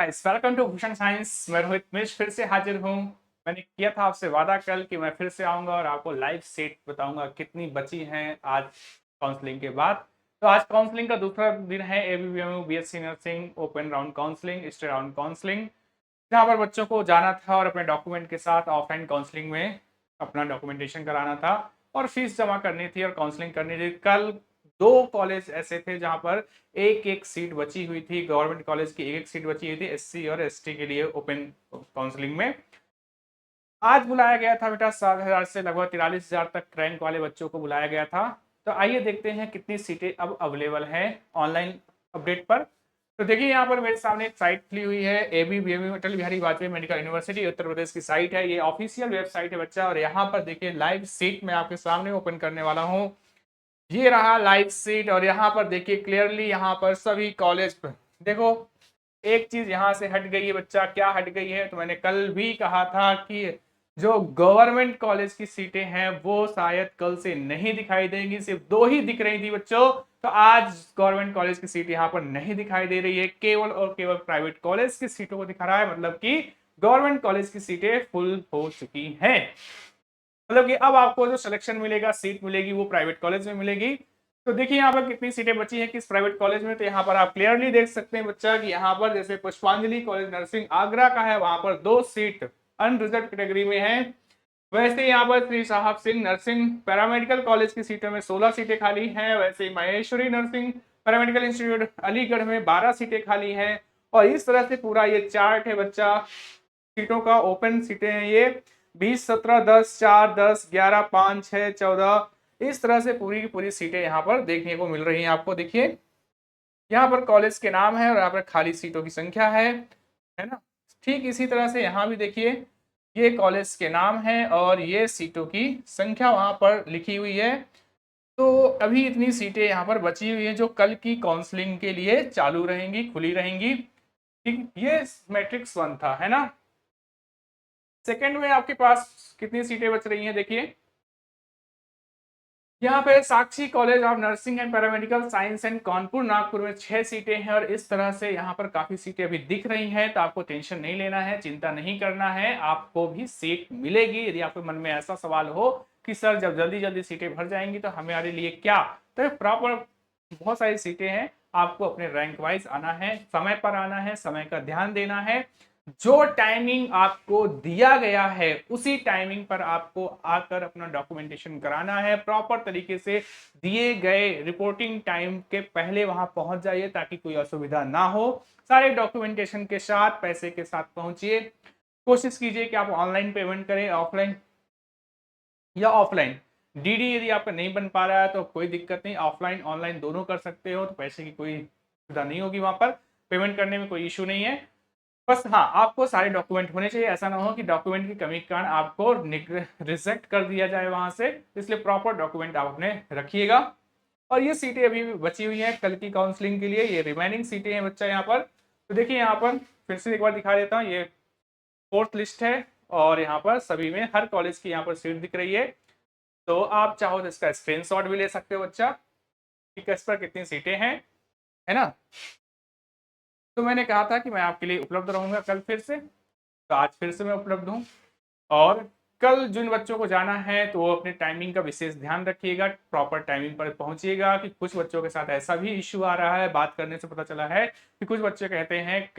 Guys, welcome to Bhushan science. मैं रोहित मिश्र फिर से हाजिर हूँ। मैंने किया था आपसे वादा कल कि मैं फिर से आऊँगा और आपको लाइव सीट बताऊँगा कितनी बची हैं आज काउंसलिंग के बाद। तो आज काउंसलिंग का दूसरा दिन है। ABVMU BSc nursing open round counselling, stray round counselling, जहाँ पर बच्चों को जाना था और अपने डॉक्यूमेंट के साथ ऑफलाइन काउंसलिंग में अपना डॉक्यूमेंटेशन कराना था और फीस जमा करनी थी और काउंसलिंग करनी थी। कल दो कॉलेज ऐसे थे जहां पर एक एक सीट बची हुई थी। गवर्नमेंट कॉलेज की एक सीट बची हुई थी एससी और एसटी के लिए ओपन काउंसलिंग में। आज बुलाया गया था बेटा 7,000 से लगभग 43,000 तक रैंक वाले बच्चों को बुलाया गया था। तो आइए देखते हैं कितनी सीटें अब अवेलेबल हैं ऑनलाइन अपडेट पर। तो देखिए यहाँ पर मेरे सामने एक साइट खुली हुई है। एबीवीएमयू अटल बिहारी वाजपेयी मेडिकल यूनिवर्सिटी उत्तर प्रदेश की साइट है। ये ऑफिशियल वेबसाइट है बच्चा। और यहाँ पर देखिए लाइव सीट मैं आपके सामने ओपन करने वाला हूँ। ये रहा लाइव सीट और यहाँ पर देखिए क्लियरली यहाँ पर सभी कॉलेज पर देखो एक चीज यहाँ से हट गई है बच्चा। क्या हट गई है? तो मैंने कल भी कहा था कि जो गवर्नमेंट कॉलेज की सीटें हैं वो शायद कल से नहीं दिखाई देंगी, सिर्फ दो ही दिख रही थी बच्चों। तो आज गवर्नमेंट कॉलेज की सीट यहाँ पर नहीं दिखाई दे रही है, केवल और केवल प्राइवेट कॉलेज की सीटों को दिखा रहा है। मतलब कि गवर्नमेंट कॉलेज की सीटें फुल हो चुकी हैं। मतलब कि अब आपको जो सिलेक्शन मिलेगा, सीट मिलेगी, वो प्राइवेट कॉलेज में मिलेगी। तो देखिए यहाँ पर कितनी सीटें बची हैं किस प्राइवेट कॉलेज में। तो यहाँ पर आप क्लियरली देख सकते हैं बच्चा कि यहाँ पर जैसे पुष्पांजलि कॉलेज नर्सिंग आगरा का है, वहां पर 2 सीट अनरिजर्व कैटेगरी में है। वैसे यहाँ पर श्री साहब सिंह नर्सिंग पैरामेडिकल कॉलेज की सीटों में 16 सीटें खाली हैं। वैसे Maheshwari nursing paramedical institute Aligarh में 12 सीटें खाली हैं। और इस तरह से पूरा ये चार्ट है बच्चा सीटों का। ओपन सीटें हैं ये 20, 17, 10, 4, 10, 11, 5, 6, 14, इस तरह से पूरी की पूरी सीटें यहाँ पर देखने को मिल रही हैं आपको। देखिए यहाँ पर कॉलेज के नाम है और यहाँ पर खाली सीटों की संख्या है ना। ठीक इसी तरह से यहाँ भी देखिए ये कॉलेज के नाम है और ये सीटों की संख्या वहां पर लिखी हुई है। तो अभी इतनी सीटें यहाँ पर बची हुई हैं जो कल की काउंसलिंग के लिए चालू रहेंगी, खुली रहेंगी। ठीक, ये मैट्रिक्स 1 था, है ना। सेकंड में आपके पास कितनी सीटें बच रही हैं देखिए। यहाँ पे Sakshi college of nursing and paramedical science and Kanpur Nagpur में 6 सीटें हैं। और इस तरह से यहाँ पर काफी सीटें अभी दिख रही हैं। तो आपको टेंशन नहीं लेना है, चिंता नहीं करना है, आपको भी सीट मिलेगी। यदि आपके मन में ऐसा सवाल हो कि सर जब जल्दी जल्दी सीटें भर जाएंगी तो हमारे लिए क्या, तो प्रॉपर बहुत सारी सीटें हैं। आपको अपने रैंक वाइज आना है, समय पर आना है, समय का ध्यान देना है। जो टाइमिंग आपको दिया गया है उसी टाइमिंग पर आपको आकर अपना डॉक्यूमेंटेशन कराना है। प्रॉपर तरीके से दिए गए रिपोर्टिंग टाइम के पहले वहां पहुंच जाइए ताकि कोई असुविधा ना हो। सारे डॉक्यूमेंटेशन के साथ, पैसे के साथ पहुंचिए। कोशिश कीजिए कि आप ऑनलाइन पेमेंट करें, ऑफलाइन या ऑफलाइन। डीडी यदि आपका नहीं बन पा रहा है तो कोई दिक्कत नहीं, ऑफलाइन ऑनलाइन दोनों कर सकते हो। तो पैसे की कोई सुविधा नहीं होगी, वहां पर पेमेंट करने में कोई इशू नहीं है। बस हाँ, आपको सारे डॉक्यूमेंट होने चाहिए। ऐसा ना हो कि डॉक्यूमेंट की कमी के कारण आपको रिजेक्ट कर दिया जाए वहां से। इसलिए प्रॉपर डॉक्यूमेंट आप अपने रखिएगा। और ये सीटें अभी भी बची हुई हैं कल की काउंसलिंग के लिए। ये रिमेनिंग सीटें हैं बच्चा यहाँ पर। तो देखिए यहाँ पर फिर से एक बार दिखा देता हूँ। ये 4th लिस्ट है और यहाँ पर सभी में हर कॉलेज की यहाँ पर सीट दिख रही है। तो आप चाहो तो इसका स्क्रीनशॉट भी ले सकते हो बच्चा कि किस पर कितनी सीटें हैं, है ना। तो मैंने कहा था कि मैं आपके लिए उपलब्ध रहूंगा कल फिर से, तो आज फिर से मैं उपलब्ध हूँ। और कल जिन बच्चों को जाना है तो वो अपने टाइमिंग का विशेष ध्यान रखिएगा, प्रॉपर टाइमिंग पर पहुंचिएगा। कि कुछ बच्चों के साथ ऐसा भी इश्यू आ रहा है, बात करने से पता चला है कि कुछ बच्चे कह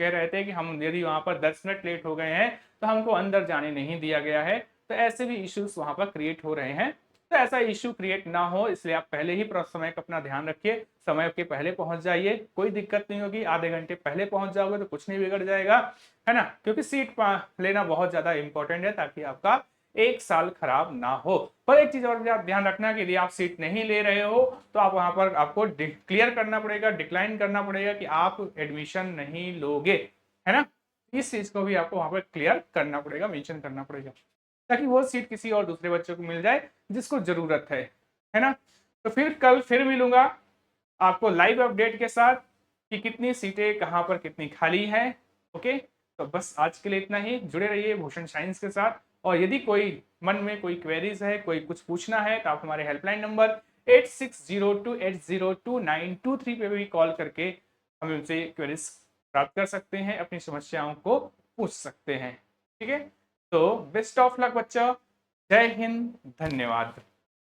रहे थे कि हम यदि वहां पर 10 मिनट लेट हो गए हैं तो हमको अंदर जाने नहीं दिया गया है। तो ऐसे भी इश्यूज वहां पर क्रिएट हो रहे हैं। तो ऐसा इश्यू क्रिएट ना हो इसलिए आप पहले ही समय का अपना ध्यान रखिए, समय के पहले पहुंच जाइए। कोई दिक्कत नहीं होगी, आधे घंटे पहले पहुंच जाओगे तो कुछ नहीं बिगड़ जाएगा, है ना। क्योंकि सीट लेना बहुत ज्यादा इंपॉर्टेंट है ताकि आपका 1 साल खराब ना हो। पर एक चीज और भी आप ध्यान रखना कि यदि आप सीट नहीं ले रहे हो तो आप वहां पर आपको क्लियर करना पड़ेगा, डिक्लाइन करना पड़ेगा कि आप एडमिशन नहीं लोगे, है ना। इस चीज को भी आपको वहां पर क्लियर करना पड़ेगा, मेंशन करना पड़ेगा, ताकि वो सीट किसी और दूसरे बच्चों को मिल जाए जिसको जरूरत है ना। तो फिर कल फिर मिलूंगा आपको लाइव अपडेट के साथ कि कितनी सीटें कहां पर कितनी खाली है। ओके, तो बस आज के लिए इतना ही। जुड़े रहिए भूषण साइंस के साथ। और यदि कोई मन में कोई क्वेरीज है, कोई कुछ पूछना है तो आप हमारे हेल्पलाइन नंबर 8602802923 पे भी कॉल करके हमें उनसे क्वेरीज प्राप्त कर सकते हैं, अपनी समस्याओं को पूछ सकते हैं। ठीक है, तो बेस्ट ऑफ लक बच्चों, जय हिंद, धन्यवाद।